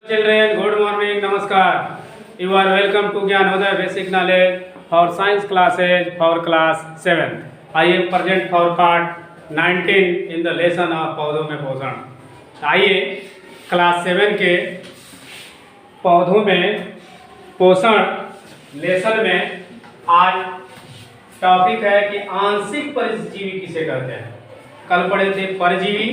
Children, good morning, namaskar. You are welcome to Gyanodaya Basic Knowledge for Science classes for class 7. I am present for part 19 in the lesson of पौधों में पोषण। आइए class 7 के पौधों में पोषण lesson में आज टॉपिक है कि आंशिक परजीवी किसे कहते हैं। कल पढ़े थे परजीवी,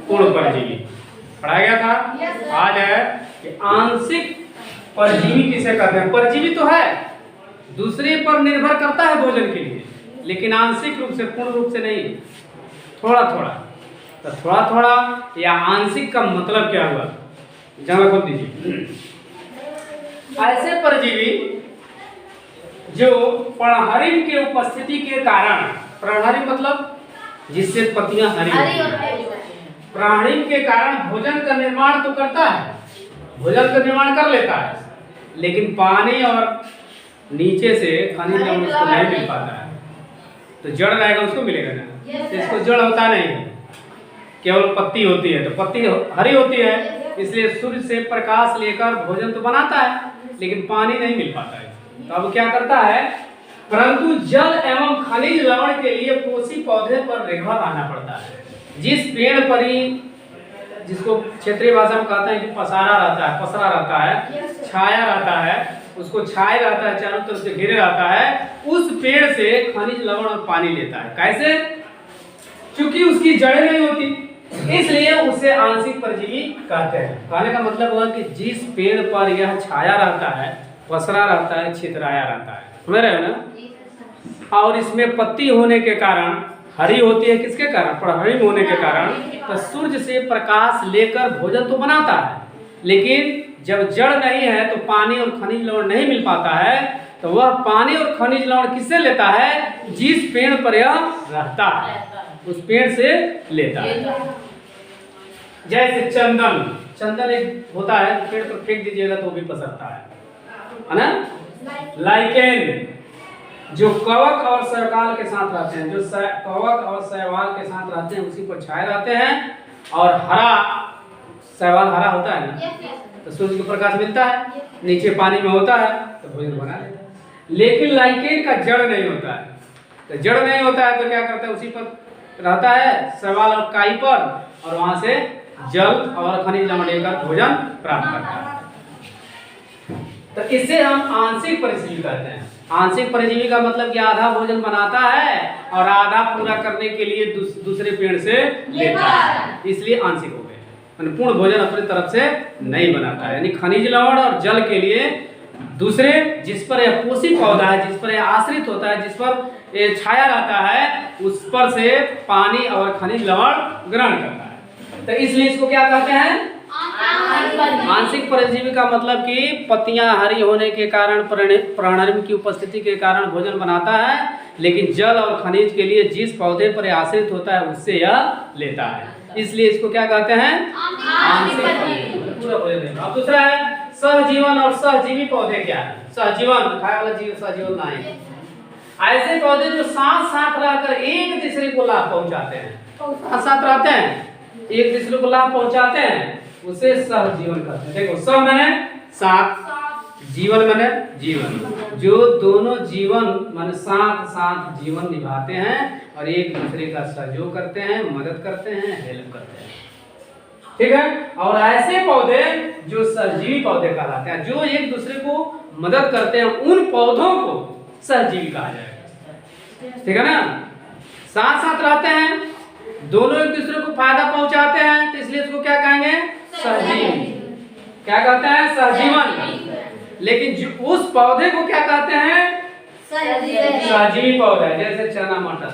पूर्ण परजीवी पढ़ाया गया था। आज है कि आंशिक परजीवी किसे कहते हैं। परजीवी तो है, दूसरे पर निर्भर करता है भोजन के लिए, लेकिन आंशिक रूप से, पूर्ण रूप से नहीं, थोड़ा थोड़ा। तो थोड़ा थोड़ा या आंशिक का मतलब क्या हुआ, जरा खोल दीजिए। ऐसे परजीवी जो पर्णहरिण के उपस्थिति के कारण, पर्णहरिण मतलब जिससे पत्तियां हरी प्राणी के कारण भोजन का निर्माण तो करता है, भोजन का निर्माण कर लेता है, लेकिन पानी और नीचे से खनिज लवण उसको नहीं मिल पाता है। तो जड़ रहेगा उसको मिलेगा ना, तो इसको जड़ होता नहीं है, केवल पत्ती होती है। तो पत्ती हरी होती है, इसलिए सूर्य से प्रकाश लेकर भोजन तो बनाता है, लेकिन पानी नहीं मिल पाता है। तो अब क्या करता है, परंतु जल एवं खनिज लवण के लिए पोषी पौधे पर निर्भर रहना पड़ता है। जिस पेड़ पर ही, जिसको क्षेत्रीय भाषा में कहते हैं कि पसारा रहता है, पसरा रहता है, छाया रहता है, उसको छाया रहता है, चारों तरफ से घिरे रहता है, उस पेड़ से खनिज लवण और पानी लेता है। कैसे? क्योंकि उसकी जड़ें नहीं होती, इसलिए उसे आंशिक परजीवी कहते हैं। कहने का मतलब हुआ कि जिस पेड़ पर यह छाया रहता है, पसरा रहता है, छितराया रहता है, समझ रहे हो ना। और इसमें पत्ती होने के कारण हरी होती है, किसके कारण? पर्णहरिण होने के कारण। तो सूर्य से प्रकाश लेकर भोजन तो बनाता है, लेकिन जब जड़ नहीं है तो पानी और खनिज लवण नहीं मिल पाता है। तो वह पानी और खनिज लवण किससे लेता है? जिस पेड़ पर यह रहता है, उस पेड़ से लेता है। जैसे चंदन, चंदन एक होता है, पेड़ पर फेंक दीजिएगा तो भी पसरता है ना। लाइकेन जो कवक और शैवाल के साथ रहते हैं, जो कवक और शैवाल के साथ रहते हैं, उसी पर छाए रहते हैं। और हरा, शैवाल हरा होता है ना, तो सूर्य को प्रकाश मिलता है, नीचे पानी में होता है, तो भोजन बना लेता है। लेकिन लाइकेन का जड़ नहीं होता है। तो जड़ नहीं होता है तो क्या करता है, उसी पर रहता है, शैवाल और काई पर, और वहां से जल और खनिज लवण लेकर भोजन प्राप्त करता है। तो इसे हम आंशिक परजीवी कहते हैं। आंशिक परजीवी का मतलब कि आधा भोजन बनाता है और आधा पूरा करने के लिए दूसरे पेड़ से लेता है, इसलिए आंशिक हो गए। पूर्ण भोजन अपनी तरफ से नहीं बनाता है, यानी खनिज लवण और जल के लिए दूसरे, जिस पर यह पोषी पौधा है, जिस पर यह आश्रित होता है, जिस पर यह छाया रहता है, उस पर से पानी और खनिज लवण ग्रहण करता है। तो इसलिए इसको क्या कहते हैं? आंशिक परजीवी का मतलब कि पत्तियां हरी होने के कारण, पर्णहरिण की उपस्थिति के कारण भोजन बनाता है, लेकिन जल और खनिज के लिए जिस पौधे पर आश्रित होता है उससे यह लेता है, इसलिए इसको क्या कहते हैं? आंशिक परजीवी। पूरा बोले देना। अब दूसरा है सहजीवन और सहजीवी पौधे क्या है? सहजीवन खाने वाला जीव, सहजीवन नहीं। ऐसे पौधे जो साथ साथ रहकर एक दूसरे को लाभ पहुंचाते हैं, साथ साथ रहते हैं, एक दूसरे को लाभ पहुंचाते हैं, उसे सहजीवन कहते हैं। देखो, सह माने साथ, जीवन माने जीवन, जो दोनों जीवन माने साथ साथ जीवन निभाते हैं और एक दूसरे का सहयोग करते हैं, मदद करते हैं, हेल्प करते हैं, ठीक है। और ऐसे पौधे जो सहजीवी पौधे कहलाते हैं, जो एक दूसरे को मदद करते हैं, उन पौधों को सहजीवी कहा जाएगा, ठीक है ना। साथ साथ रहते हैं, दोनों एक दूसरे को फायदा पहुंचाते हैं, तो इसलिए इसको क्या कहेंगे? सहजीवी। क्या कहते हैं? सहजीवन। लेकिन जो उस पौधे को क्या कहते हैं? सहजीवी पौधा। जैसे चना मटर,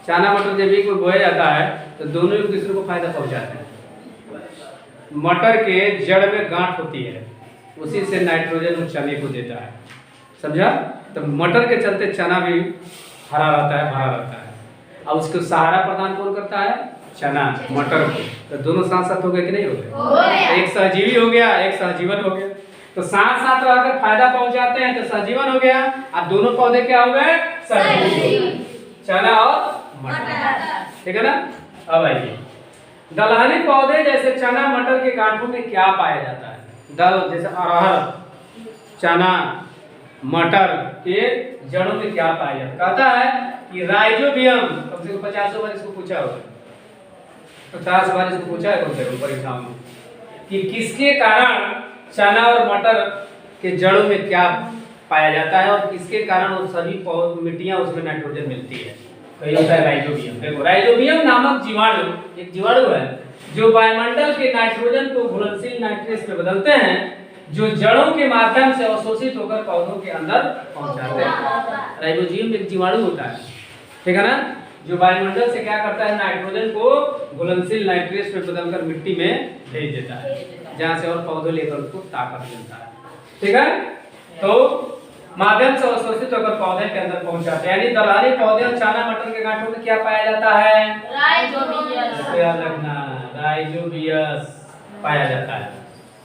चना मटर जब एक में बोया जाता है तो दोनों एक दूसरे को फायदा पहुंचाते हैं। मटर के जड़ में गांठ होती है, उसी से नाइट्रोजन उस चने को देता है, समझा। तो मटर के चलते चना भी हरा रहता है, भरा रहता है। अब उसको सहारा प्रदान कौन करता है? चना, मटर को। तो दोनों साथ साथ हो गए कि नहीं हो गए? एक सहजीवी हो गया, एक सहजीवन हो गया। तो साथ साथ रहकर फायदा पहुंचाते हैं तो सहजीवन हो गया, और दोनों पौधे क्या हो गए? सहजीवी, चना और मटर, ठीक है ना। अब आइए दलहनी पौधे जैसे चना मटर के गांठों में क्या पाया जाता है? दल जैसे अरहर, चना, मटर के जड़ों में क्या पाया जाता है? कहता है कि राइजोबियम, कम से कम 50 बार इसको पूछा होगा, 50 बार इसको पूछा है कम से कम परीक्षा में, कि किसके कारण चना और मटर के जड़ों में क्या पाया जाता है और किसके कारण वो सभी मिट्टियां उसमें नाइट्रोजन मिलती है। तो ये होता है राइजोबियम। देखो राइजोबियम नामक जीवाणु एक जीवाणु है जो वायुमंडल के नाइट्रोजन को घुलनशील नाइट्रेट में बदलते हैं, जो जड़ों के माध्यम से अवशोषित होकर पौधों के अंदर पहुंचाते हैं। राइजोबियम एक जीवाणु होता है, ठीक है ना, जो वायुमंडल से क्या करता है, नाइट्रोजन को घुलनशील नाइट्रेट में बदलकर मिट्टी में भेज देता है, जहां से और पौधे लेकर उसको ताकत मिलता है। ठीक है, तो माध्यम से अवशोषित होकर पौधे के अंदर पहुंचाते हैं। यानी दलहनी पौधे और चना मटर के गांठों में क्या पाया जाता है? राइजोबियस पाया जाता है,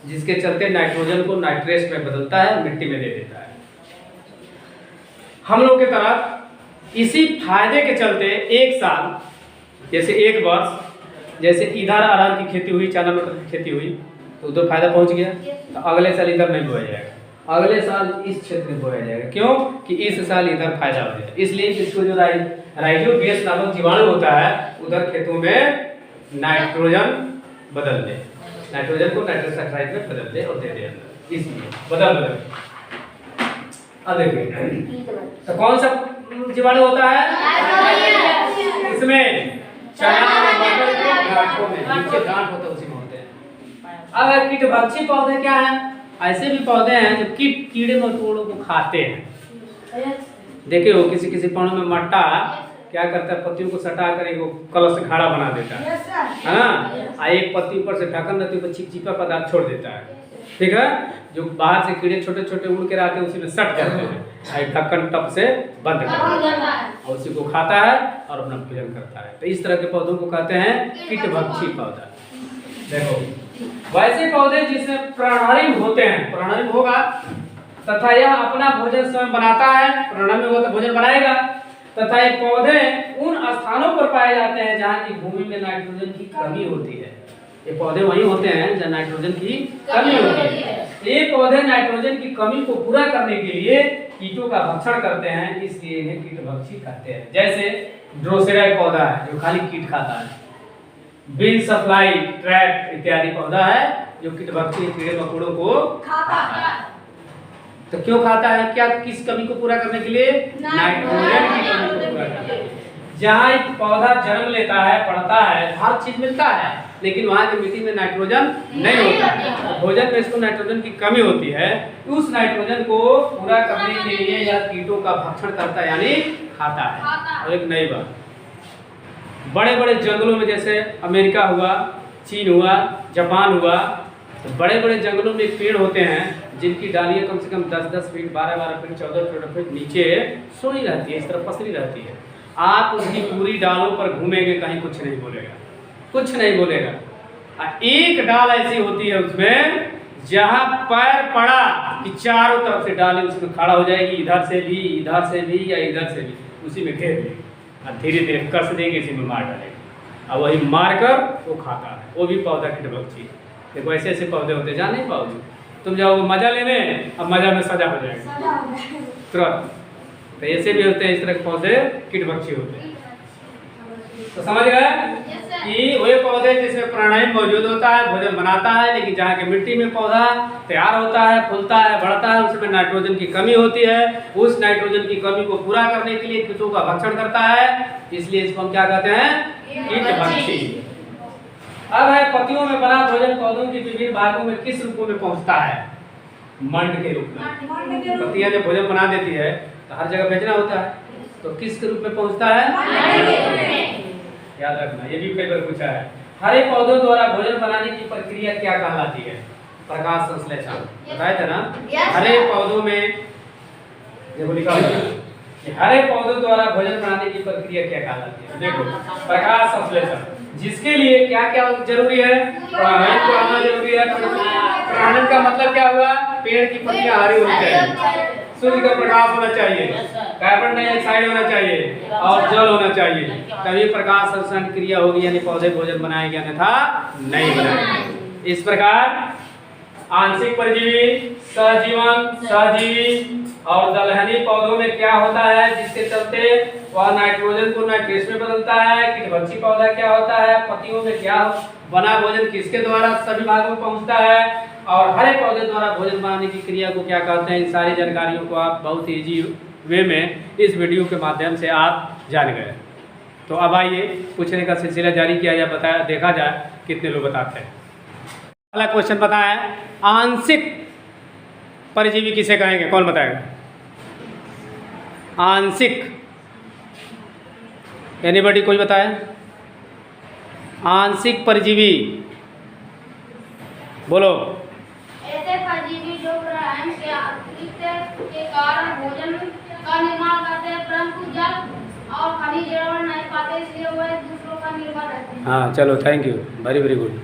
जिसके चलते नाइट्रोजन को नाइट्रेट में बदलता है, मिट्टी में दे देता है। हम लोग की तरफ इसी फायदे के चलते एक साल, जैसे एक वर्ष, जैसे इधर अरहर की खेती हुई, चना मटर की खेती हुई, तो उधर फायदा पहुंच गया, तो अगले साल इधर नहीं बोया जाएगा, अगले साल इस क्षेत्र में बोया जाएगा। क्यों कि इस साल इधर फायदा हो जाएगा। इसलिए इसको जो राइजोबियस नामक जीवाणु होता है उधर खेतों में नाइट्रोजन बदल दे, नाइट्रोजन को नाइट्रस ऑक्साइड में बदल दे और दे दे अंदर, इसलिए बदल। अब देखिए तो कौन सा जीवाणु होता है? इसमें चना और मटर के गांठों में, नीचे गांठ होता है उसी में होते हैं। अब कीटभक्षी पौधे क्या है? ऐसे भी पौधे हैं जो कीड़े मकोड़ों को खाते हैं। देखिए वो किसी किसी पेड़ों में मट्टा क्या करता है, पत्तियों को सटा कर एक कलश से घाड़ा बना देता है ना, एक पत्ती ऊपर से ढक्कन रहती है, चिपचिपा पदार्थ छोड़ देता है। ठीक है, जो बाहर से कीड़े छोटे छोटे उड़ के आते हैं उसी में सट जाते हैं, ढक्कन टप से बंद कर देता है और उसी को खाता है और अपना भोजन करता है। तो इस तरह के पौधों को कहते हैं कीटभक्षी पौधा। देखो वैसे पौधे जिसमें प्राणहरिम होते हैं, प्राणहरिम होगा तथा यह अपना भोजन स्वयं बनाता है, प्राणहरिम होगा तो भोजन बनाएगा, तथा ये पौधे उन स्थानों पर पाए जाते हैं जहाँ की भूमि में नाइट्रोजन की कमी होती है। ये पौधे वहीं होते हैं जहाँ नाइट्रोजन की कमी होती है। ये पौधे नाइट्रोजन की कमी को पूरा करने के लिए कीटों का भक्षण करते हैं, इसलिए इन्हें कीटभक्षी कहते हैं। जैसे ड्रोसेरा एक पौधा है जो खाली कीट खाता है, बीन सप्लाई ट्रैप इत्यादि पौधा है जो कीटभक्षी कीड़े मकोड़ों को खाता है। तो क्यों खाता है? क्या किस कमी को पूरा करने के लिए? नाइट्रोजन की कमी को पूरा करने के लिए। जहाँ एक पौधा जन्म लेता है, बढ़ता है, हर चीज मिलता है, लेकिन वहाँ की मिट्टी में नाइट्रोजन नहीं होता है, भोजन में इसको नाइट्रोजन की कमी होती है, उस नाइट्रोजन को पूरा करने के लिए यह कीटों का भक्षण करता है, यानी खाता है। और एक नई बात, बड़े बड़े जंगलों में जैसे अमेरिका हुआ, चीन हुआ, जापान हुआ, तो बड़े बड़े जंगलों में पेड़ होते हैं जिनकी डालियां कम से कम 10-10 फीट, 12-12 फीट, 14-14 फीट नीचे सोई रहती है, इस तरह पसरी रहती है। आप उसकी पूरी डालों पर घूमेंगे, कहीं कुछ नहीं बोलेगा, कुछ नहीं बोलेगा। एक डाल ऐसी होती है उसमें जहां पैर पड़ा कि चारों तरफ से डालें उसमें खड़ा हो जाएगी, इधर से भी, इधर से भी या इधर से भी, उसी में घेर लेगी और धीरे धीरे कस देंगे, इसी में मार डालेगी और वही मारकर वो खाता है। वो भी पौधा कीटभक्षी। देखो ऐसे ऐसे पौधे होते हैं, जहाँ नहीं पाओगे तुम जाओ मजा लेने, अब मजा में सजा हो जाएगा तुरंत। तो ऐसे भी होते हैं, इस तरह के पौधे कीटभक्षी होते हैं। तो समझ गए कि वे पौधे जिसमें प्राणायाम मौजूद होता है, भोजन बनाता है, लेकिन जहाँ की मिट्टी में पौधा तैयार होता है, फूलता है, बढ़ता है, उसमें नाइट्रोजन की कमी होती है, उस नाइट्रोजन की कमी को पूरा करने के लिए कीटों का भक्षण करता है, इसलिए इसको हम क्या कहते हैं? कीटभक्षी। अब है पत्तियों में बना भोजन पौधों की विभिन्न भागों में किस रूपों में पहुंचता है? मंड के रूप में। पत्तियां जब भोजन बना देती है तो हर जगह भेजना होता है, तो किस के रूप में पहुंचता है? याद रखना, ये भी कई बार पूछा है। हरे पौधों द्वारा भोजन बनाने की प्रक्रिया क्या कहलाती है? प्रकाश संश्लेषण। बताया था ना, हरे पौधों में देखो लिखा हुआ है कि हरे पौधों द्वारा भोजन बनाने की प्रक्रिया क्या कहलाती है? देखो प्रकाश संश्लेषण, जिसके लिए क्या क्या जरूरी है? प्राणन को आना जरूरी है। प्राणन का मतलब क्या हुआ? पेड़ की पत्तियां हरी होनी चाहिए, सूर्य का प्रकाश होना चाहिए, कार्बन डाइऑक्साइड होना चाहिए और जल होना चाहिए, तभी प्रकाश संश्लेषण क्रिया होगी, यानी पौधे भोजन बनाएंगे, अन्यथा नहीं बनाएंगे। इस प्रकार आंशिक परजीवी, सहजीवन, सहजीवी और दलहनी पौधों में क्या होता है जिसके चलते वह नाइट्रोजन को नाइट्रेट में बदलता है। कीटभक्षी पौधा क्या होता है, पत्तियों में क्या बना भोजन किसके द्वारा सभी भागों में पहुंचता है, और हरे पौधे द्वारा भोजन बनाने की क्रिया को क्या कहते हैं। इन सारी जानकारियों को आप बहुत ईजी वे में इस वीडियो के माध्यम से आप जान गए। तो अब आइए पूछने का सिलसिला जारी किया जाए, बताया देखा जाए कितने लोग बताते हैं। पहला क्वेश्चन बताया, आंशिक परजीवी किसे कहेंगे, कौन बताएगा? आंशिक, एनीबॉडी, कोई बताए? आंशिक परजीवी बोलो। ऐसे परजीवी जो ग्रहण के अतिरिक्त के कारण भोजन का निर्माण करते हैं, परंतु जल और खनिज जरूर नहीं पाते, इसलिए वे दूसरों पर निर्भर रहते हैं। हाँ चलो, thank you, very very good,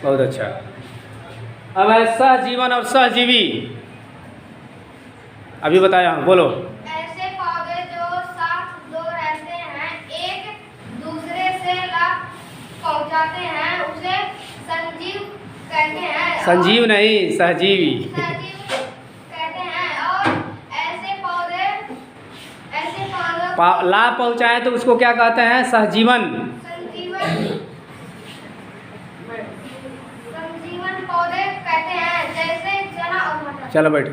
बहुत अच्छा। अब है सहजीवन और सहजीवी, अभी बताया हूँ, बोलो। ऐसे पौधे जो साथ दो रहते हैं, एक दूसरे से लाभ पहुंचाते हैं, उसे संजीव कहते हैं। संजीव नहीं, सहजीवी। सहजीव कहते हैं। और ऐसे पौधे लाभ पहुँचाए तो उसको क्या कहते हैं? सहजीवन। संजीवन पौधे कहते हैं, जैसे चना और मटर। चलो बैठो।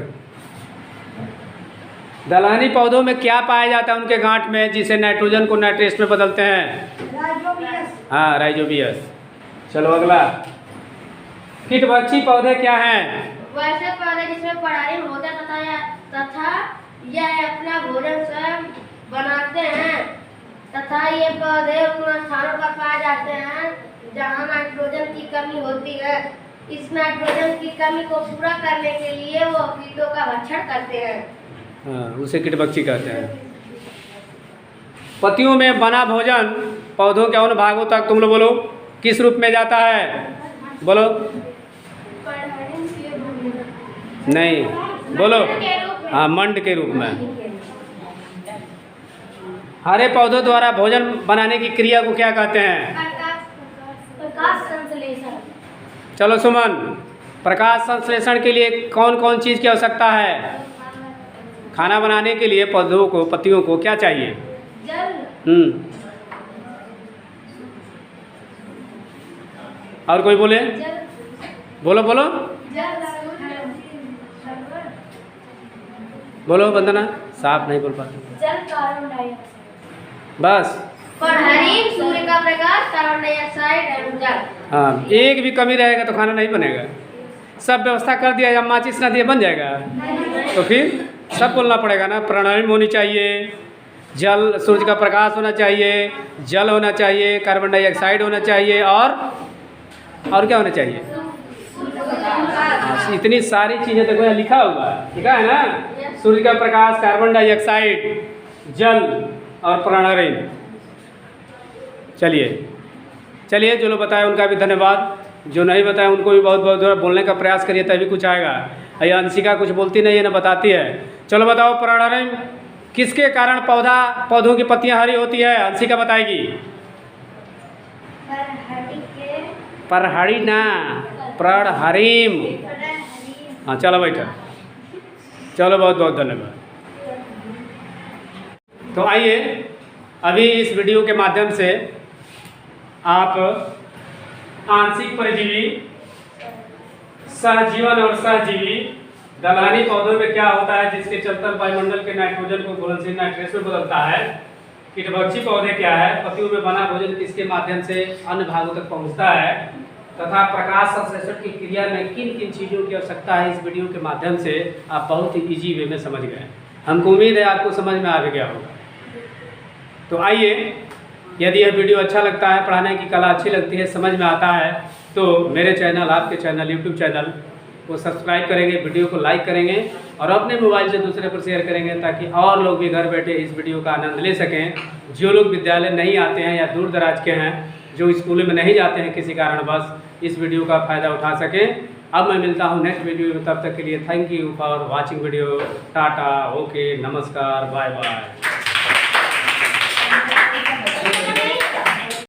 दलहनी पौधों में क्या पाया जाता है उनके गांठ में जिसे नाइट्रोजन को नाइट्रेट में बदलते हैं? हाँ, राइजोबियस। चलो अगला, कीटभक्षी पौधे क्या हैं? वैसे पौधे जिसमें परागण होता है तथा यह अपना भोजन स्वयं बनाते हैं, तथा ये पौधे उन स्थानों पर पाए जाते हैं जहाँ नाइट्रोजन की कमी होती है। इस नाइट्रोजन की कमी को पूरा करने के लिए वो कीटों का भक्षण करते हैं। हाँ, उसे कीटभक्षी कहते हैं। पत्तियों में बना भोजन पौधों के उन भागों तक, तुम लोग बोलो, किस रूप में जाता है? बोलो। नहीं, बोलो। हाँ, मंड के रूप में। हरे पौधों द्वारा भोजन बनाने की क्रिया को क्या कहते हैं? प्रकाश संश्लेषण। चलो सुमन, प्रकाश संश्लेषण के लिए कौन कौन चीज़ की आवश्यकता है? खाना बनाने के लिए पौधों को, पत्तियों को क्या चाहिए? जल। और कोई बोले? जल। बोलो बोलो बोलो वंदना, साफ नहीं बोल पाते। जल, कार्बन डाइऑक्साइड। बस। परहरीम, सूर्य का प्रकाश, कार्बन डाइऑक्साइड एवं जल। हाँ, एक भी कमी रहेगा तो खाना नहीं बनेगा। सब व्यवस्था कर दिया, जब माचिस ना दिए बन जाएगा? तो फिर सब बोलना पड़ेगा ना। प्राणायाम होनी चाहिए, जल, सूर्य का प्रकाश होना चाहिए, जल होना चाहिए, कार्बन डाइऑक्साइड होना चाहिए, और क्या होना चाहिए? इतनी सारी चीज़ें देखो यहाँ लिखा हुआ है, लिखा है ना? सूर्य का प्रकाश, कार्बन डाइऑक्साइड, जल और प्राणायाम। चलिए चलिए, जो लोग बताए उनका भी धन्यवाद, जो नहीं बताए उनको भी बहुत बहुत बोलने का प्रयास करिए, तभी कुछ आएगा। ये अंशिका कुछ बोलती नहीं है ना, बताती है। चलो बताओ, प्राणायाम किसके कारण पौधों की पत्तियां हरी होती है? अंशिका बताएगी। परहरी ना, प्रहरीम। हाँ चलो बैठो, चलो बहुत बहुत धन्यवाद। तो आइए अभी इस वीडियो के माध्यम से आप आंशिक परजीवी, सहजीवन और सहजीवी, दलहनी पौधों में क्या होता है जिसके चलते वायुमंडल के नाइट्रोजन को घुलनशील नाइट्रेट में बदलता है, कीटभक्षी पौधे क्या है, पत्तियों में बना भोजन किसके माध्यम से अन्य भागों तक पहुंचता है, तथा प्रकाश संश्लेषण की क्रिया में किन किन चीज़ों की आवश्यकता है, इस वीडियो के माध्यम से आप बहुत ही ईजी वे में समझ गए। हमको उम्मीद है आपको समझ में आ गया होगा। तो आइए, यदि यह वीडियो अच्छा लगता है, पढ़ाने की कला अच्छी लगती है, समझ में आता है, तो मेरे चैनल, आपके चैनल, यूट्यूब चैनल को सब्सक्राइब करेंगे, वीडियो को लाइक करेंगे और अपने मोबाइल से दूसरे पर शेयर करेंगे, ताकि और लोग भी घर बैठे इस वीडियो का आनंद ले सकें। जो लोग विद्यालय नहीं आते हैं या दूर दराज के हैं, जो स्कूलों में नहीं जाते हैं किसी कारणवश, इस वीडियो का फ़ायदा उठा सकें अब मैं मिलता हूँ नेक्स्ट वीडियो में, तब तक के लिए thank you for watching video. Tata, okay, नमस्कार, बाय बाय।